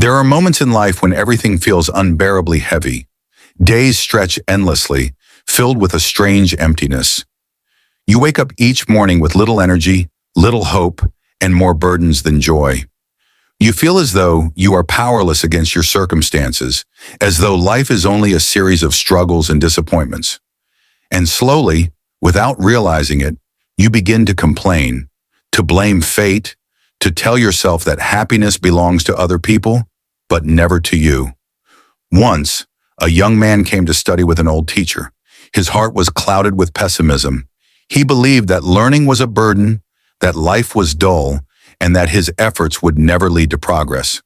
There are moments in life when everything feels unbearably heavy. Days stretch endlessly, filled with a strange emptiness. You wake up each morning with little energy, little hope, and more burdens than joy. You feel as though you are powerless against your circumstances, as though life is only a series of struggles and disappointments. And slowly, without realizing it, you begin to complain, to blame fate, to tell yourself that happiness belongs to other people, but never to you. Once, a young man came to study with an old teacher. His heart was clouded with pessimism. He believed that learning was a burden, that life was dull, and that his efforts would never lead to progress.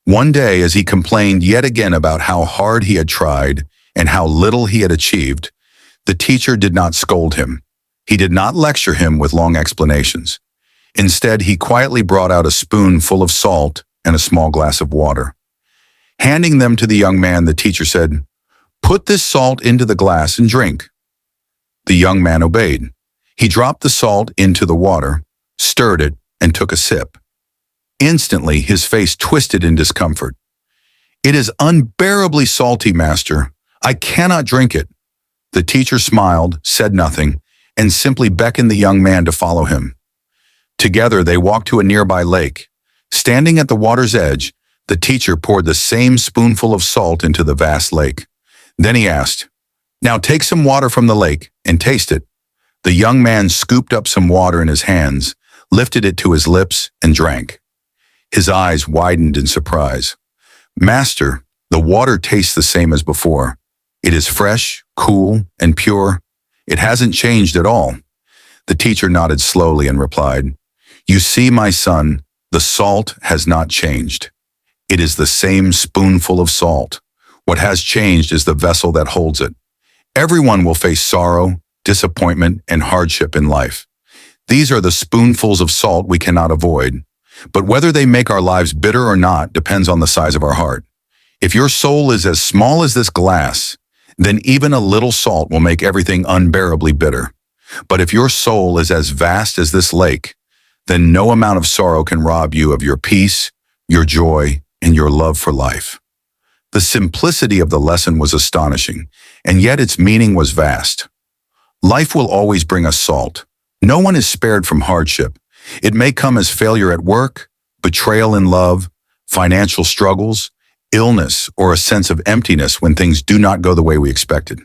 One day, as he complained yet again about how hard he had tried and how little he had achieved, the teacher did not scold him. He did not lecture him with long explanations. Instead, he quietly brought out a spoon full of salt and a small glass of water. Handing them to the young man, the teacher said, "Put this salt into the glass and drink." The young man obeyed. He dropped the salt into the water, stirred it, and took a sip. Instantly, his face twisted in discomfort. "It is unbearably salty, master. I cannot drink it." The teacher smiled, said nothing, and simply beckoned the young man to follow him. Together, they walked to a nearby lake. Standing at the water's edge, the teacher poured the same spoonful of salt into the vast lake. Then he asked, "Now take some water from the lake and taste it." The young man scooped up some water in his hands, lifted it to his lips, and drank. His eyes widened in surprise. "Master, the water tastes the same as before. It is fresh, cool, and pure. It hasn't changed at all." The teacher nodded slowly and replied, "You see, my son, the salt has not changed. It is the same spoonful of salt. What has changed is the vessel that holds it. Everyone will face sorrow, disappointment, and hardship in life. These are the spoonfuls of salt we cannot avoid. But whether they make our lives bitter or not depends on the size of our heart. If your soul is as small as this glass, then even a little salt will make everything unbearably bitter. But if your soul is as vast as this lake, then no amount of sorrow can rob you of your peace, your joy, and your love for life." The simplicity of the lesson was astonishing, and yet its meaning was vast. Life will always bring us salt. No one is spared from hardship. It may come as failure at work, betrayal in love, financial struggles, illness, or a sense of emptiness when things do not go the way we expected.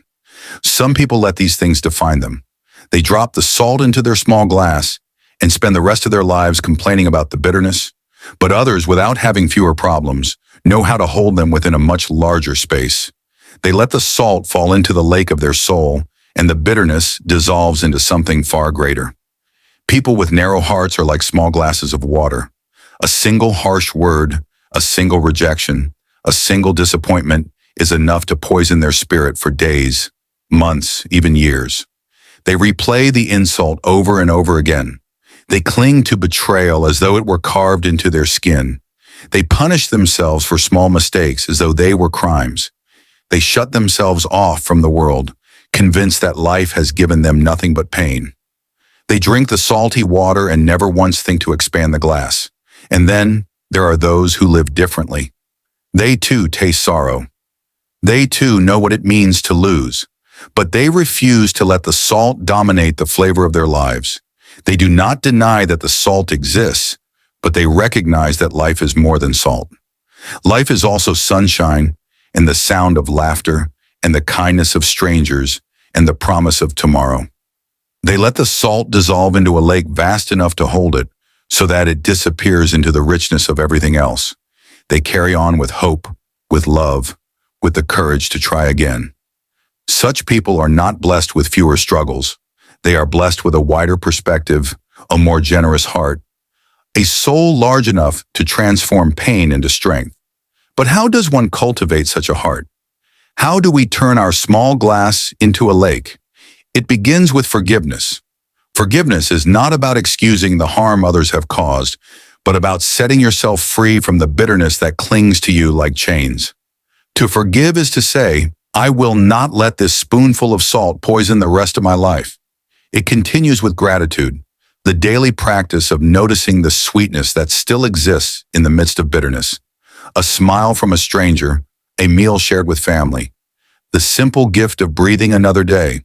Some people let these things define them. They drop the salt into their small glass and spend the rest of their lives complaining about the bitterness, but others, without having fewer problems, know how to hold them within a much larger space. They let the salt fall into the lake of their soul, and the bitterness dissolves into something far greater. People with narrow hearts are like small glasses of water. A single harsh word, a single rejection, a single disappointment is enough to poison their spirit for days, months, even years. They replay the insult over and over again. They cling to betrayal as though it were carved into their skin. They punish themselves for small mistakes as though they were crimes. They shut themselves off from the world, convinced that life has given them nothing but pain. They drink the salty water and never once think to expand the glass. And then there are those who live differently. They too taste sorrow. They too know what it means to lose, but they refuse to let the salt dominate the flavor of their lives. They do not deny that the salt exists, but they recognize that life is more than salt. Life is also sunshine and the sound of laughter and the kindness of strangers and the promise of tomorrow. They let the salt dissolve into a lake vast enough to hold it so that it disappears into the richness of everything else. They carry on with hope, with love, with the courage to try again. Such people are not blessed with fewer struggles. They are blessed with a wider perspective, a more generous heart, a soul large enough to transform pain into strength. But how does one cultivate such a heart? How do we turn our small glass into a lake? It begins with forgiveness. Forgiveness is not about excusing the harm others have caused, but about setting yourself free from the bitterness that clings to you like chains. To forgive is to say, "I will not let this spoonful of salt poison the rest of my life." It continues with gratitude, the daily practice of noticing the sweetness that still exists in the midst of bitterness. a smile from a stranger, a meal shared with family, the simple gift of breathing another day.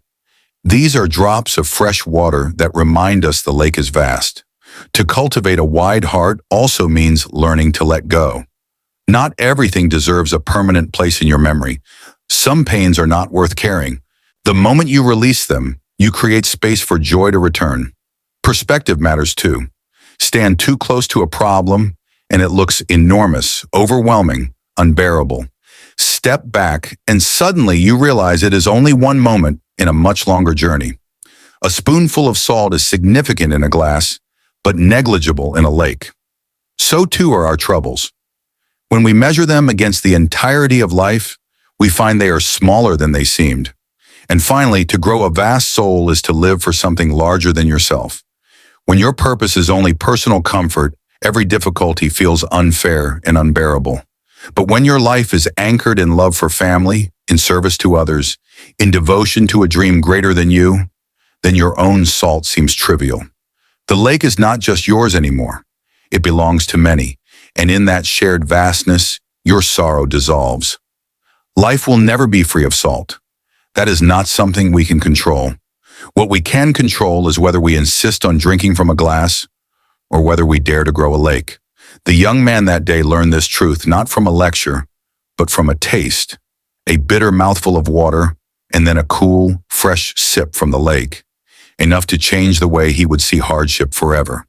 These are drops of fresh water that remind us the lake is vast. To cultivate a wide heart also means learning to let go. Not everything deserves a permanent place in your memory. Some pains are not worth carrying. The moment you release them, you create space for joy to return. Perspective matters too. Stand too close to a problem, and it looks enormous, overwhelming, unbearable. Step back, and suddenly you realize it is only one moment in a much longer journey. A spoonful of salt is significant in a glass, but negligible in a lake. So too are our troubles. When we measure them against the entirety of life, we find they are smaller than they seemed. And finally, to grow a vast soul is to live for something larger than yourself. When your purpose is only personal comfort, every difficulty feels unfair and unbearable. But when your life is anchored in love for family, in service to others, in devotion to a dream greater than you, then your own salt seems trivial. The lake is not just yours anymore. It belongs to many, and in that shared vastness, your sorrow dissolves. Life will never be free of salt. That is not something we can control. What we can control is whether we insist on drinking from a glass or whether we dare to grow a lake. The young man that day learned this truth not from a lecture, but from a taste, a bitter mouthful of water, and then a cool, fresh sip from the lake, enough to change the way he would see hardship forever.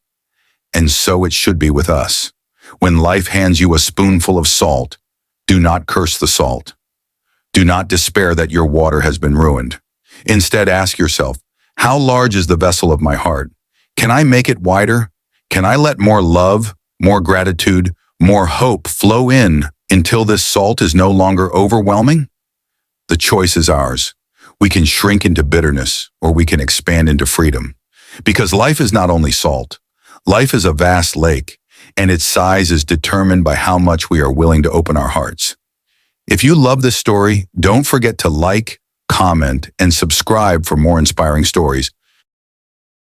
And so it should be with us. When life hands you a spoonful of salt, do not curse the salt. Do not despair that your water has been ruined. Instead, ask yourself, how large is the vessel of my heart? Can I make it wider? Can I let more love, more gratitude, more hope flow in until this salt is no longer overwhelming? The choice is ours. We can shrink into bitterness, or we can expand into freedom. Because life is not only salt. Life is a vast lake, and its size is determined by how much we are willing to open our hearts. If you love this story, don't forget to like, comment, and subscribe for more inspiring stories.